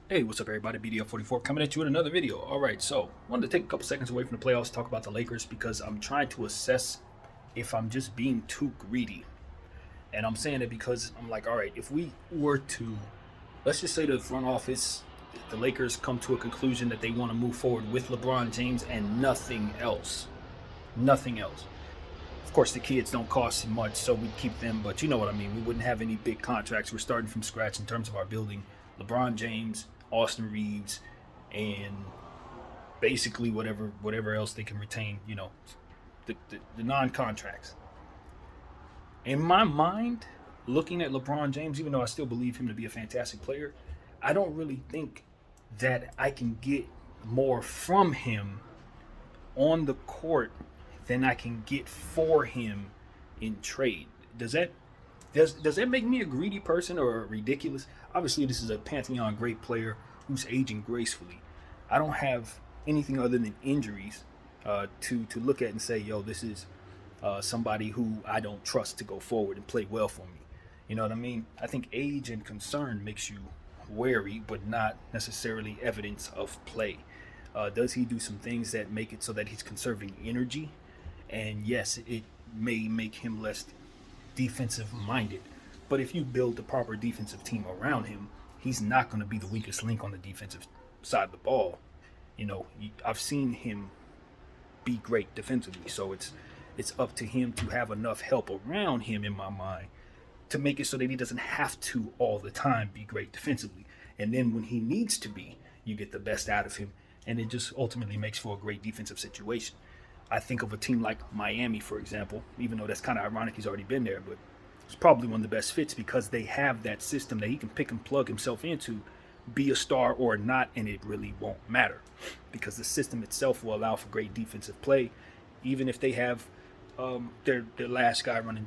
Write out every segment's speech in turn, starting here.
Hey, what's up, everybody? BDF44 coming at you with another video. All right, so wanted to take a couple seconds away from the playoffs to talk about the Lakers because I'm trying to assess if I'm just being too greedy. And I'm saying it because I'm like, all right, if we were to, let's just say the front office, the Lakers come to a conclusion that they want to move forward with LeBron James and nothing else. Nothing else. Of course, the kids don't cost much, so we'd keep them, but you know what I mean. We wouldn't have any big contracts. We're starting from scratch in terms of our building. LeBron James, Austin Reeves, and basically whatever else they can retain, the non-contracts. In my mind, looking at LeBron James, even though I still believe him to be a fantastic player, I don't really think that I can get more from him on the court than I can get for him in trade. Does that make me a greedy person or ridiculous? Obviously, this is a pantheon great player who's aging gracefully. I don't have anything other than injuries to look at and say, yo, this is somebody who I don't trust to go forward and play well for me. You know what I mean? I think age and concern makes you wary, but not necessarily evidence of play. Does he do some things that make it so that he's conserving energy? And yes, it may make him less defensive minded. But if you build the proper defensive team around him, he's not going to be the weakest link on the defensive side of the ball. I've seen him be great defensively, so it's up to him to have enough help around him, in my mind, to make it so that he doesn't have to all the time be great defensively. And then when he needs to be, you get the best out of him, and it just ultimately makes for a great defensive situation. I think of a team like Miami, for example, even though that's kind of ironic, he's already been there, but it's probably one of the best fits because they have that system that he can pick and plug himself into, be a star or not, and it really won't matter because the system itself will allow for great defensive play, even if they have their last guy running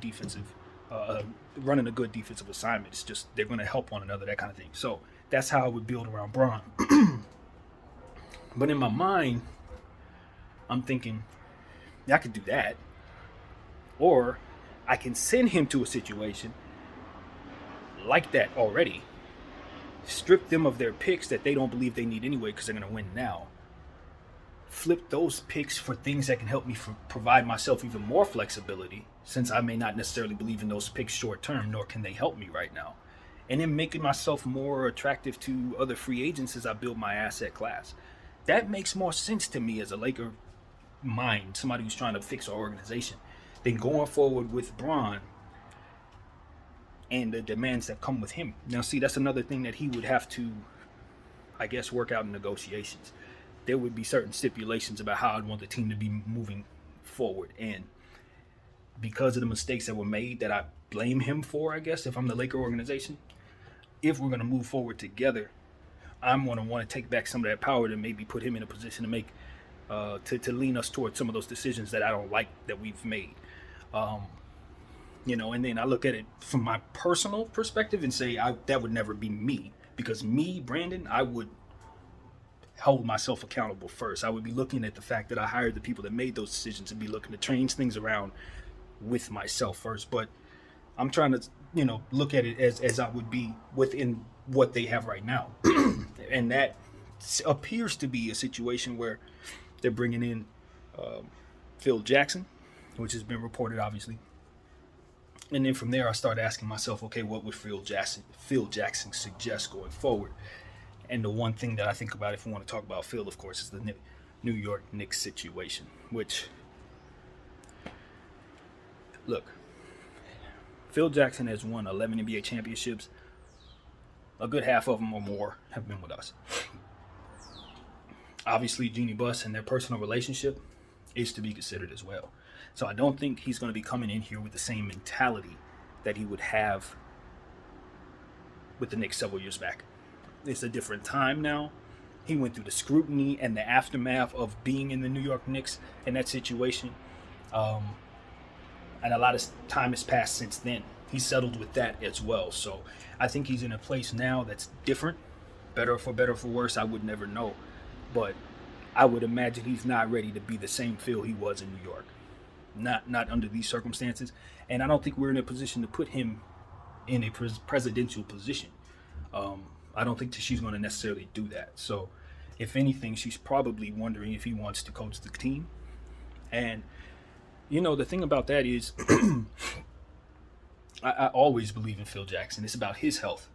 a good defensive assignment. It's just they're going to help one another, that kind of thing. So that's how I would build around Braun. But in my mind, I'm thinking, I could do that. Or I can send him to a situation like that already, strip them of their picks that they don't believe they need anyway because they're going to win now, flip those picks for things that can help me provide myself even more flexibility, since I may not necessarily believe in those picks short term, nor can they help me right now, and then making myself more attractive to other free agents as I build my asset class. That makes more sense to me as a Laker mind, somebody who's trying to fix our organization, than going forward with Braun and the demands that come with him. Now, see, that's another thing that he would have to, I guess, work out in negotiations. There would be certain stipulations about how I'd want the team to be moving forward. And because of the mistakes that were made that I blame him for, I guess, if I'm the Laker organization, if we're going to move forward together, I'm going to want to take back some of that power to maybe put him in a position to make to lean us towards some of those decisions that I don't like that we've made. And then I look at it from my personal perspective and say that would never be me, because me, Brandon, I would hold myself accountable first. I would be looking at the fact that I hired the people that made those decisions and be looking to change things around with myself first. But I'm trying to, look at it as I would be within what they have right now. And that appears to be a situation where they're bringing in Phil Jackson, which has been reported, obviously. And then from there, I started asking myself, okay, what would Phil Jackson suggest going forward? And the one thing that I think about, if we want to talk about Phil, of course, is the New York Knicks situation, which, look, Phil Jackson has won 11 NBA championships. A good half of them or more have been with us. Obviously, Jeannie Buss and their personal relationship is to be considered as well. So I don't think he's going to be coming in here with the same mentality that he would have with the Knicks several years back. It's a different time now. He went through the scrutiny and the aftermath of being in the New York Knicks in that situation. And a lot of time has passed since then. He's settled with that as well. So I think he's in a place now that's different. Better for worse, I would never know. But I would imagine he's not ready to be the same Phil he was in New York. Not under these circumstances. And I don't think we're in a position to put him in a presidential position. I don't think that she's going to necessarily do that. So, if anything, she's probably wondering if he wants to coach the team. And the thing about that is, I always believe in Phil Jackson. It's about his health.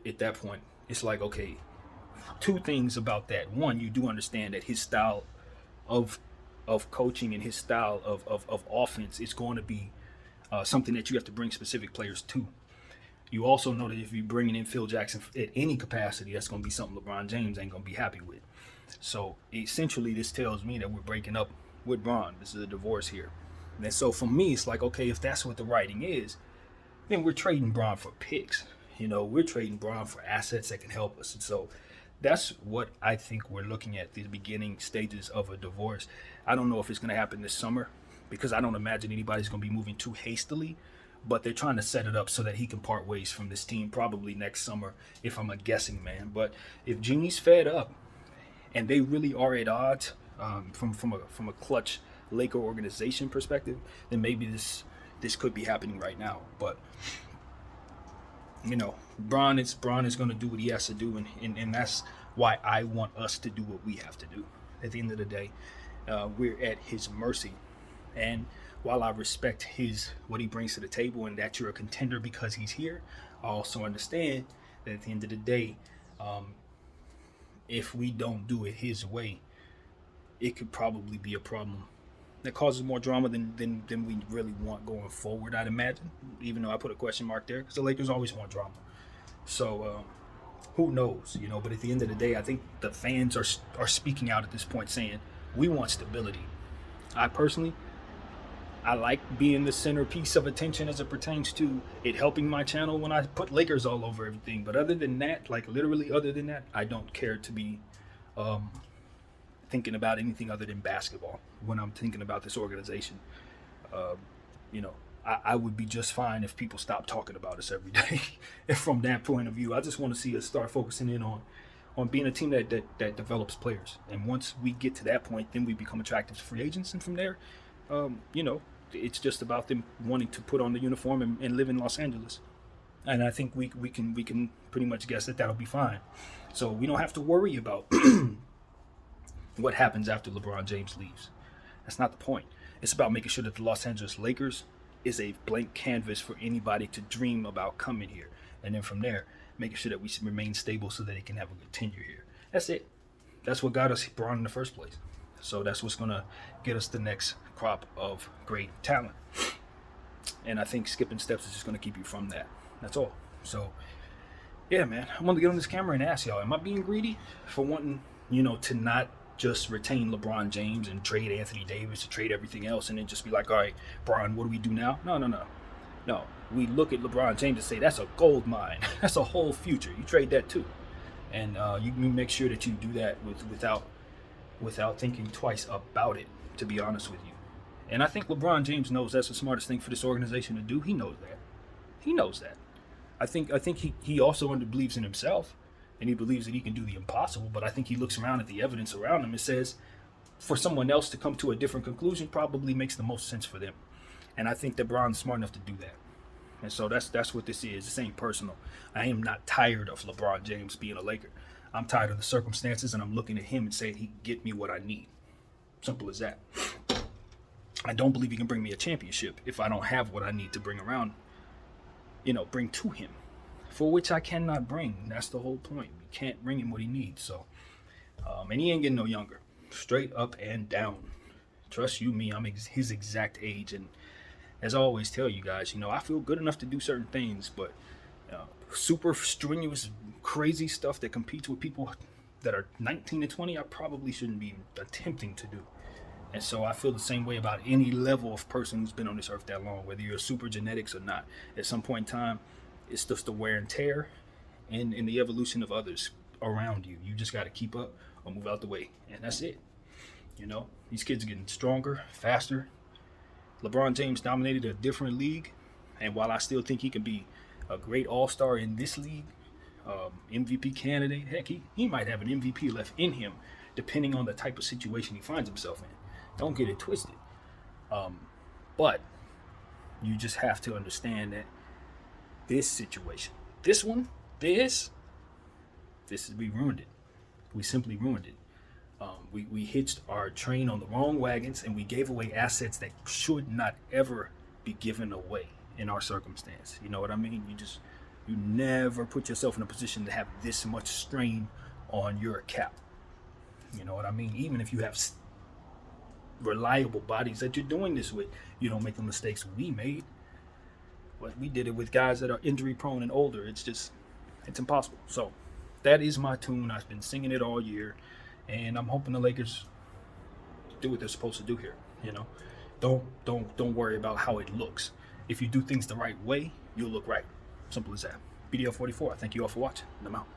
At that point, it's like, okay, two things about that. One, you do understand that his style of coaching and his style of offense is going to be something that you have to bring specific players to. You also know that if you're bringing in Phil Jackson at any capacity, that's going to be something LeBron James ain't going to be happy with. So essentially, this tells me that we're breaking up with Bron. This is a divorce here. And so for me, it's like, okay, if that's what the writing is, then we're trading Bron for picks. We're trading Bron for assets that can help us. And so that's what I think we're looking at, the beginning stages of a divorce. I don't know if it's going to happen this summer, because I don't imagine anybody's going to be moving too hastily. But they're trying to set it up so that he can part ways from this team probably next summer, if I'm a guessing man. But if Jeannie's fed up and they really are at odds from a clutch Laker organization perspective, then maybe this could be happening right now. But Bron is going to do what he has to do, and that's why I want us to do what we have to do. At the end of the day, we're at his mercy. And while I respect what he brings to the table and that you're a contender because he's here, I also understand that at the end of the day, if we don't do it his way, it could probably be a problem that causes more drama than we really want going forward, I'd imagine, even though I put a question mark there, because the Lakers always want drama. So who knows, but at the end of the day, I think the fans are speaking out at this point saying, we want stability. I like being the centerpiece of attention as it pertains to it helping my channel when I put Lakers all over everything. But other than that, like literally other than that, I don't care to be thinking about anything other than basketball when I'm thinking about this organization. I would be just fine if people stopped talking about us every day. And from that point of view, I just want to see us start focusing in on being a team that develops players. And once we get to that point, then we become attractive to free agents. And from there, it's just about them wanting to put on the uniform and live in Los Angeles. And I think we can pretty much guess that that'll be fine. So we don't have to worry about what happens after LeBron James leaves. That's not the point. It's about making sure that the Los Angeles Lakers is a blank canvas for anybody to dream about coming here. And then from there, making sure that we remain stable so that they can have a good tenure here. That's it. That's what got us Bron in the first place. So that's what's going to get us the next crop of great talent. And I think skipping steps is just going to keep you from that. That's all. So, yeah, man, I want to get on this camera and ask y'all, am I being greedy for wanting, to not just retain LeBron James and trade Anthony Davis, to trade everything else, and then just be like, all right, Bron, what do we do now? No. We look at LeBron James and say, that's a gold mine. That's a whole future. You trade that too. And you make sure that you do that without thinking twice about it, to be honest with you. And I think LeBron James knows that's the smartest thing for this organization to do. He knows that. I think he also believes in himself, and he believes that he can do the impossible. But I think he looks around at the evidence around him and says, for someone else to come to a different conclusion probably makes the most sense for them. And I think that Bron's smart enough to do that. And so that's what this is. This ain't personal. I am not tired of LeBron James being a Laker. I'm tired of the circumstances, and I'm looking at him and saying he can get me what I need. Simple as that. I don't believe he can bring me a championship if I don't have what I need to bring around, bring to him, for which I cannot bring. That's the whole point. We can't bring him what he needs. So, and he ain't getting no younger. Straight up and down. Trust you me, I'm his exact age. And as I always tell you guys, I feel good enough to do certain things, but super strenuous, crazy stuff that competes with people that are 19 to 20, I probably shouldn't be attempting to do. And so I feel the same way about any level of person who's been on this earth that long, whether you're super genetics or not. At some point in time, it's just the wear and tear and the evolution of others around you. You just got to keep up or move out the way. And that's it. These kids are getting stronger, faster. LeBron James dominated a different league. And while I still think he can be a great all-star in this league, MVP candidate, heck, he might have an MVP left in him, depending on the type of situation he finds himself in. Don't get it twisted. But you just have to understand that this situation, this We ruined it. We simply ruined it. We hitched our train on the wrong wagons, and we gave away assets that should not ever be given away in our circumstance. You know what I mean? You never put yourself in a position to have this much strain on your cap. You know what I mean? Even if you have reliable bodies that you're doing this with, you don't make the mistakes we made. But we did it with guys that are injury prone and older. It's impossible. So that is my tune. I've been singing it all year, and I'm hoping the Lakers do what they're supposed to do here. You know, don't worry about how it looks. If you do things the right way, you'll look right. Simple as that. BDL 44. Thank you all for watching. I'm out.